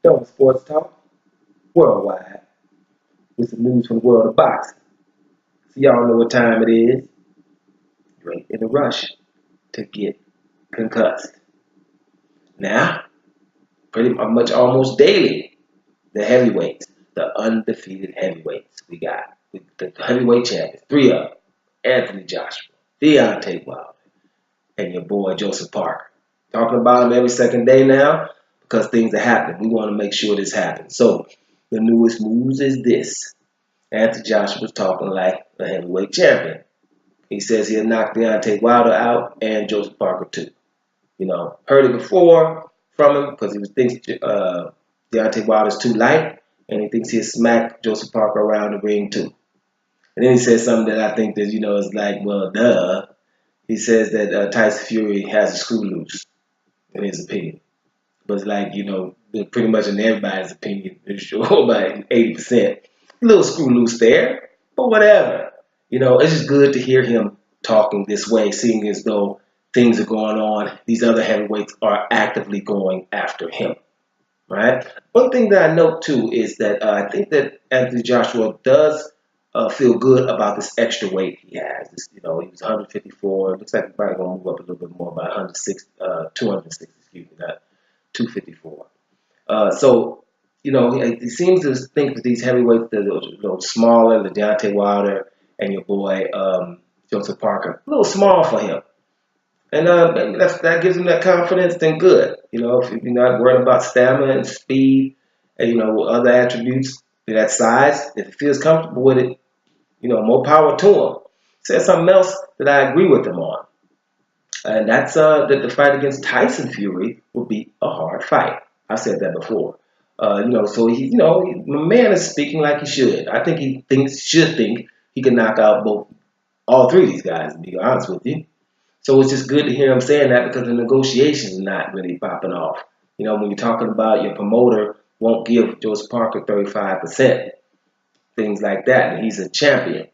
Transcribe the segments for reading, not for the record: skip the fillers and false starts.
Dome Sports Talk worldwide with some news from the world of boxing. So y'all know what time it is. You ain't in a rush to get concussed. Now, pretty much almost daily, the heavyweights, the undefeated heavyweights we got. The heavyweight champions, three of them. Anthony Joshua, Deontay Wilder, and your boy Joseph Parker. Talking about him every second day now because things are happening. We want to make sure this happens. So, the newest news is this. Anthony Joshua was talking like a heavyweight champion. He says he'll knock Deontay Wilder out and Joseph Parker too. Heard it before from him because he thinks Deontay Wilder's too light and he thinks he'll smack Joseph Parker around the ring too. And then he says something that I think that, is like, well, duh. He says that Tyson Fury has a screw loose, in his opinion. But it's like, pretty much in everybody's opinion, for sure, about 80%. A little screw loose there, but whatever. It's just good to hear him talking this way, seeing as though things are going on. These other heavyweights are actively going after him, right? One thing that I note, too, is that I think that Anthony Joshua does feel good about this extra weight he has. He was 154. Looks like he's probably going to move up a little bit more, by 206, not 254. He seems to think that these heavyweights, the smaller, the Deontay Wilder and your boy Joseph Parker, a little small for him. And maybe that gives him that confidence, then good. If you're not worried about stamina and speed and, other attributes, that size, if he feels comfortable with it, more power to him. Said something else that I agree with him on. And that's that the fight against Tyson Fury will be a hard fight. I've said that before. So my man is speaking like he should. I think he should think he can knock out all three of these guys, to be honest with you. So it's just good to hear him saying that because the negotiations are not really popping off. When you're talking about your promoter won't give Joseph Parker 35%, things like that, and he's a champion.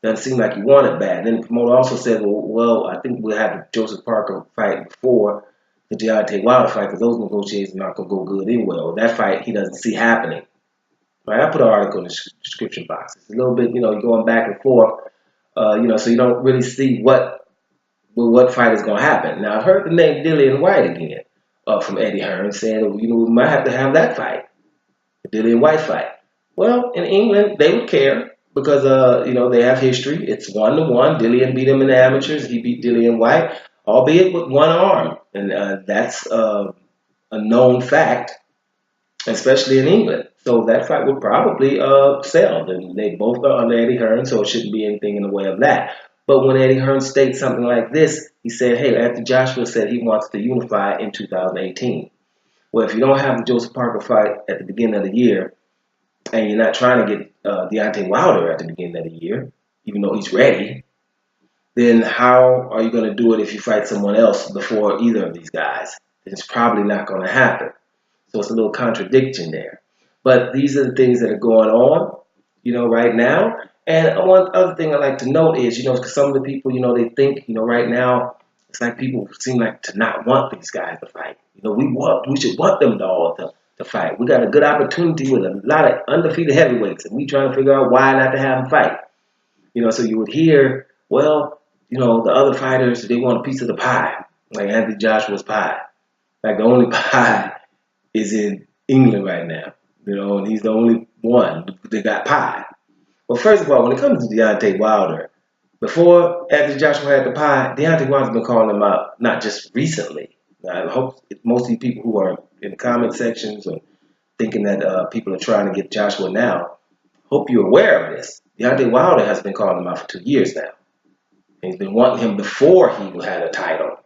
Doesn't seem like he wanted bad. Then the promoter also said, well, I think we'll have the Joseph Parker fight before the Deontay Wilder fight because those negotiations are not going to go good anyway. Well, that fight he doesn't see happening. Right? I put an article in the description box. It's a little bit, going back and forth, so you don't really see what fight is going to happen. Now, I've heard the name Dillian White again from Eddie Hearn saying, we might have to have that fight, the Dillian White fight. Well, in England, they would care because, they have history. It's 1-1. Dillian beat him in the amateurs. He beat Dillian White, albeit with one arm. And that's a known fact, especially in England. So that fight would probably sell. And they both are under Eddie Hearn, so it shouldn't be anything in the way of that. But when Eddie Hearn states something like this, he said, hey, Anthony Joshua said he wants to unify in 2018. Well, if you don't have the Joseph Parker fight at the beginning of the year, and you're not trying to get Deontay Wilder at the beginning of the year, even though he's ready, then how are you going to do it if you fight someone else before either of these guys? It's probably not going to happen. So it's a little contradiction there. But these are the things that are going on, right now. And one other thing I like to note is, because some of the people, they think, right now, it's like people seem like to not want these guys to fight. We should want them all to fight. We got a good opportunity with a lot of undefeated heavyweights, and we trying to figure out why not to have them fight. So you would hear, well, the other fighters, they want a piece of the pie, like Anthony Joshua's pie. Like the only pie is in England right now, and he's the only one that got pie. Well, first of all, when it comes to Deontay Wilder, before Anthony Joshua had the pie, Deontay Wilder's been calling him out, not just recently. I hope most of you people who are in the comment sections or thinking that people are trying to get Joshua now, hope you're aware of this. Deontay Wilder has been calling him out for 2 years now. And he's been wanting him before he had a title,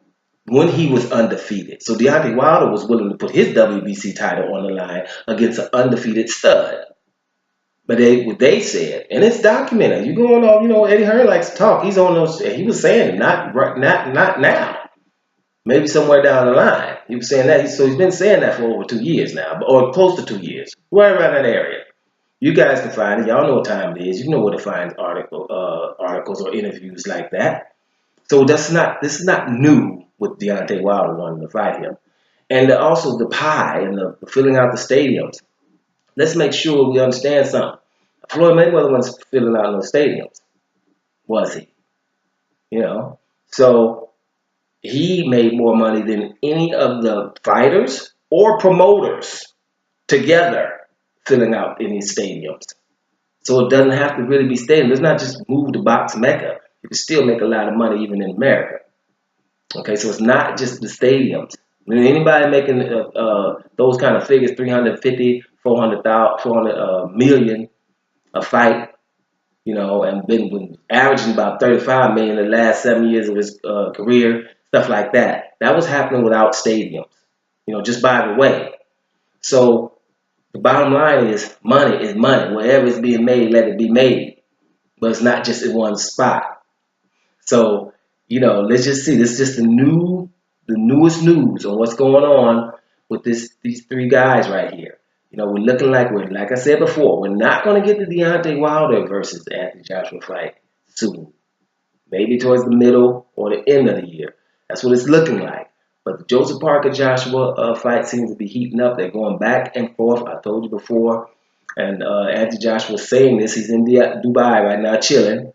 when he was undefeated. So Deontay Wilder was willing to put his WBC title on the line against an undefeated stud. But what they said, and it's documented. You going on, Eddie Hearn likes to talk. He's on those. He was saying it, not now. Maybe somewhere down the line. He was saying that. So he's been saying that for over 2 years now, or close to 2 years, right around that area. You guys can find it. Y'all know what time it is. You know where to find articles or interviews like that. So this is not new with Deontay Wilder wanting to fight him. And also the pie and the filling out the stadiums. Let's make sure we understand something. Floyd Mayweather wasn't filling out no stadiums, was he? You know, so he made more money than any of the fighters or promoters together filling out any stadiums. So it doesn't have to really be stadiums. It's not just move to Box Mecca. You can still make a lot of money even in America. Okay, so it's not just the stadiums. I mean, anybody making those kind of figures, 350, 400,000, 400 million a fight, you know, and been averaging about 35 million in the last 7 years of his career, stuff like that. That was happening without stadiums, you know, just by the way. So the bottom line is money is money. Wherever it's being made, let it be made. But it's not just in one spot. So, you know, let's just see. This is just the newest news on what's going on with these three guys right here. You know, we're looking like I said before, we're not going to get the Deontay Wilder versus Anthony Joshua fight soon. Maybe towards the middle or the end of the year. That's what it's looking like. But the Joseph Parker Joshua fight seems to be heating up. They're going back and forth. I told you before. And Anthony Joshua saying this. He's in Dubai right now chilling.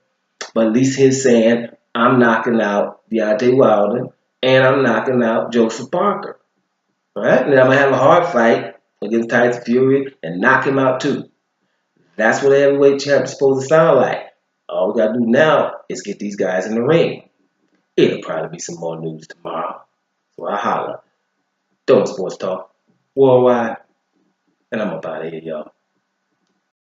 But at least he's saying, I'm knocking out Deontay Wilder and I'm knocking out Joseph Parker. All right? And then I'm going to have a hard fight against Tyson Fury and knock him out too. That's what a heavyweight champ is supposed to sound like. All we got to do now is get these guys in the ring. It'll probably be some more news tomorrow. So I holla. Doing Sports Talk Worldwide. And I'm up out of here, y'all.